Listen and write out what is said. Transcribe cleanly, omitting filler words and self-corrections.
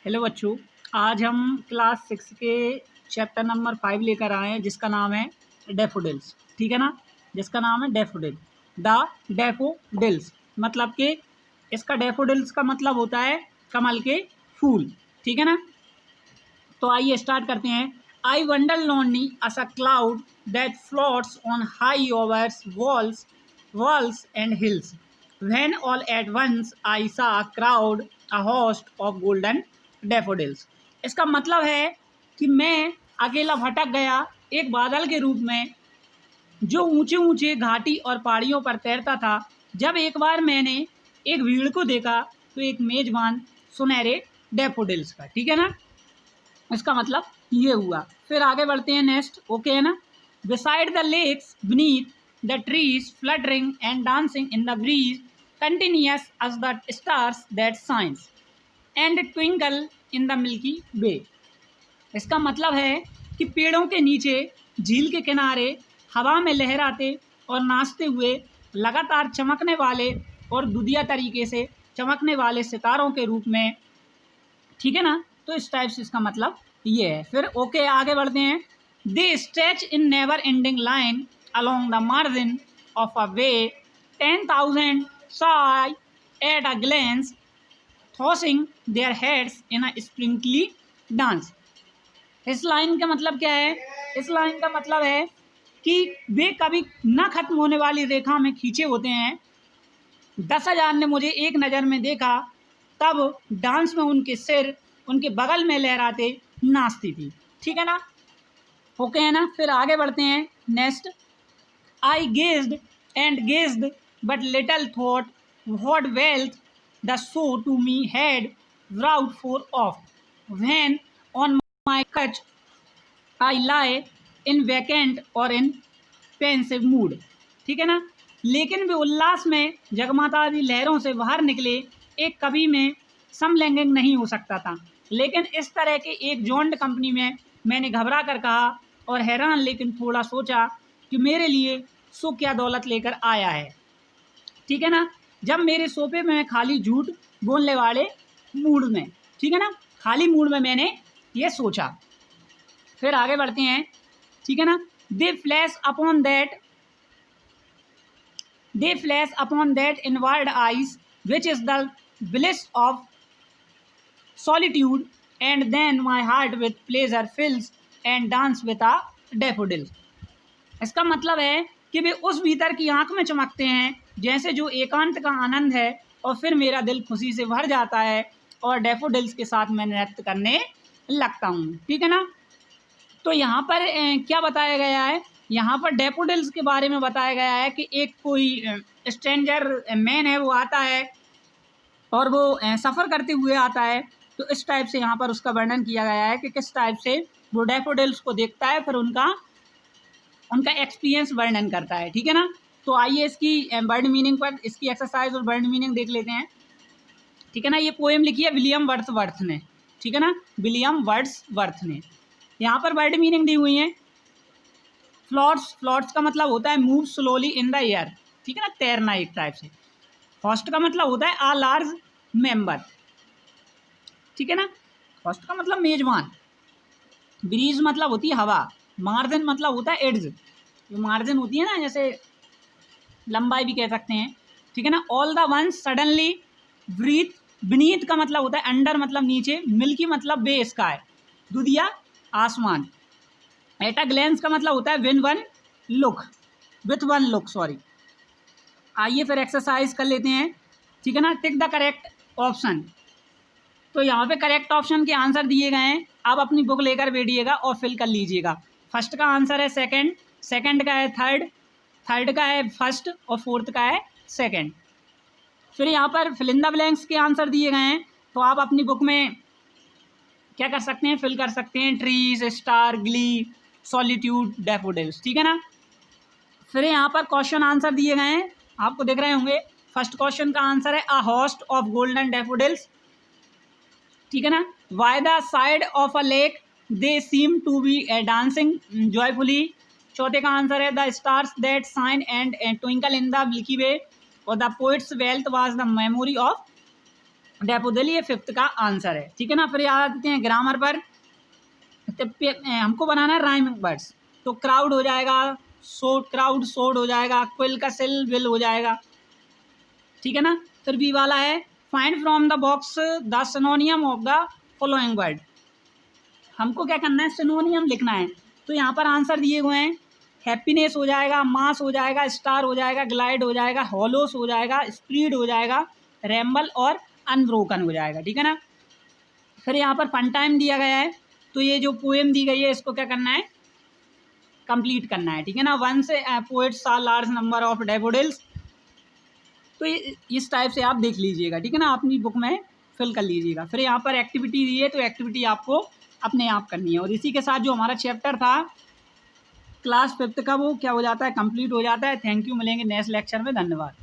Hello बच्चों, आज हम क्लास 6 के चैप्टर नंबर 5 लेकर आए हैं जिसका नाम है डैफोडिल्स। ठीक है ना, जिसका नाम है डैफोडिल। द डैफोडिल्स मतलब कि इसका डैफोडिल्स का मतलब होता है कमल के फूल। ठीक है ना, तो आइए स्टार्ट करते हैं। I wander lonely as a cloud that floats on high overs walls and hills when all at once I saw a crowd a host of golden daffodils. इसका मतलब है कि मैं अकेला भटक गया एक बादल के रूप में जो ऊंचे ऊंचे घाटी और पहाड़ियों पर तैरता था। जब एक बार मैंने एक भीड़ को देखा तो एक मेजबान सुनहरे डैफोडिल्स का। ठीक है ना, इसका मतलब ये हुआ। फिर आगे बढ़ते हैं, नेक्स्ट। ओके है ना। Beside the lakes beneath the trees fluttering and dancing in the breeze continuous as the stars that shines and twinkle in the milky way. इसका मतलब है कि पेड़ों के नीचे, झील के किनारे, हवा में लहराते और नाचते हुए लगातार चमकने वाले और दुधिया तरीके से चमकने वाले सितारों के रूप में। ठीक है ना, तो इस टाइप से इसका मतलब ये है। फिर ओके आगे बढ़ते हैं। They stretch in never ending line along the margin of a way 10,000 saw at a glance tossing their heads in a sprinkly dance। इस लाइन का मतलब क्या है? इस लाइन का मतलब है कि वे कभी न खत्म होने वाली रेखा में खींचे होते हैं। 10,000 ने मुझे एक नज़र में देखा, तब डांस में उनके सिर उनके बगल में लहराते नाचती थी। ठीक है ना, ओके है ना। फिर आगे बढ़ते हैं, next. I gazed and gazed but little thought what wealth the show to me had vowed for off when on my couch I lie in vacant or in pensive mood। ठीक है ना, लेकिन वे उल्लास में जगमगाती लहरों से बाहर निकले एक कवि में समलैंगिक नहीं हो सकता था। लेकिन इस तरह के एक जॉन्ड कंपनी में मैंने घबरा कर कहा और हैरान लेकिन थोड़ा सोचा कि मेरे लिए सो क्या दौलत लेकर आया है। ठीक है ना, जब मेरे सोफे में मैं खाली झूठ बोलने वाले मूड में, ठीक है ना, खाली मूड में मैंने ये सोचा। फिर आगे बढ़ते हैं, ठीक है ना। They flash upon that inward eyes which is the bliss of solitude and then my heart with pleasure fills and dance with a daffodil. इसका मतलब है कि वे उस भीतर की आंख में चमकते हैं जैसे जो एकांत का आनंद है, और फिर मेरा दिल खुशी से भर जाता है और डैफोडिल्स के साथ मैं नृत्य करने लगता हूँ। ठीक है ना, तो यहाँ पर क्या बताया गया है? यहाँ पर डैफोडिल्स के बारे में बताया गया है कि एक कोई स्ट्रेंजर मैन है, वो आता है और वो सफ़र करते हुए आता है। तो इस टाइप से यहाँ पर उसका वर्णन किया गया है कि किस टाइप से वो डैफोडिल्स को देखता है, फिर उनका एक्सपीरियंस वर्णन करता है। ठीक है ना, तो आइए इसकी वर्ड मीनिंग पर इसकी एक्सरसाइज और वर्ड मीनिंग देख लेते हैं। ठीक है ना, ये पोएम लिखी है विलियम वर्ड्सवर्थ ने। ठीक है ना, विलियम वर्ड्सवर्थ ने। यहाँ पर वर्ड मीनिंग दी हुई है। फ्लॉट्स का मतलब होता है move slowly in the air. ठीक है ना, तैरना एक टाइप से। होस्ट का मतलब होता है आ लार्ज मेंबर। ठीक है ना, होस्ट का मतलब मेजबान। ब्रीज मतलब होती है हवा। मार्जिन मतलब होता है एड्ज, जो मार्जिन होती है ना, जैसे लंबाई भी कह सकते हैं। ठीक है ना, all the ones suddenly breathe. Beneath का मतलब होता है अंडर मतलब नीचे। मिल्की मतलब बे स्काई, दुधिया आसमान। एट अ ग्लेंस का मतलब होता है win one look, with one look, sorry. आइए फिर एक्सरसाइज कर लेते हैं। ठीक है ना, टिक द करेक्ट ऑप्शन। तो यहाँ पे करेक्ट ऑप्शन के आंसर दिए गए हैं, आप अपनी बुक लेकर बैठिएगा और फिल कर लीजिएगा। फर्स्ट का आंसर है सेकंड, सेकंड का है थर्ड, थर्ड का है फर्स्ट और फोर्थ का है सेकंड। फिर यहाँ पर फिल इन द ब्लैंक्स के आंसर दिए गए हैं, तो आप अपनी बुक में क्या कर सकते हैं, फिल कर सकते हैं। Trees, star, Glee, solitude, daffodils. ठीक है ना, फिर यहाँ पर क्वेश्चन आंसर दिए गए हैं, आपको दिख रहे होंगे। फर्स्ट क्वेश्चन का आंसर है a host of golden daffodils. ठीक है ना, by the side of a lake they seem to be dancing joyfully. चौथे का आंसर है the stars that shine and twinkle in the milky way. और the poet's wealth was the memory of daffodil ये 5th का answer है, ठीक है ना। फिर आ जाते हैं ग्रामर पर। तो हमको बनाना है राइमिंग वर्ड्स, तो क्राउड हो जाएगा, क्राउड सोड हो जाएगा, क्विल का सिल विल हो जाएगा, ठीक है ना। फिर बी वाला है find from the box the सिनोनियम of the following word. हमको क्या करना है, सिनोनियम लिखना है। तो यहाँ पर आंसर दिए हुए हैं, हैप्पीनेस हो जाएगा, मास हो जाएगा, स्टार हो जाएगा, ग्लाइड हो जाएगा, हॉलोस हो जाएगा, स्प्रीड हो जाएगा, रैम्बल और अनब्रोकन हो जाएगा, ठीक है ना। फिर यहाँ पर फन टाइम दिया गया है, तो ये जो पोएम दी गई है इसको क्या करना है, कंप्लीट करना है, ठीक है ना। वन से poets are large number of daffodils, तो इस टाइप से आप देख लीजिएगा, ठीक है ना, अपनी बुक में फिल कर लीजिएगा। फिर यहाँ पर एक्टिविटी दी है, तो एक्टिविटी आपको अपने आप करनी है। और इसी के साथ जो हमारा चैप्टर था क्लास 5th का वो क्या हो जाता है, कंप्लीट हो जाता है। थैंक यू, मिलेंगे नेक्स्ट लेक्चर में, धन्यवाद।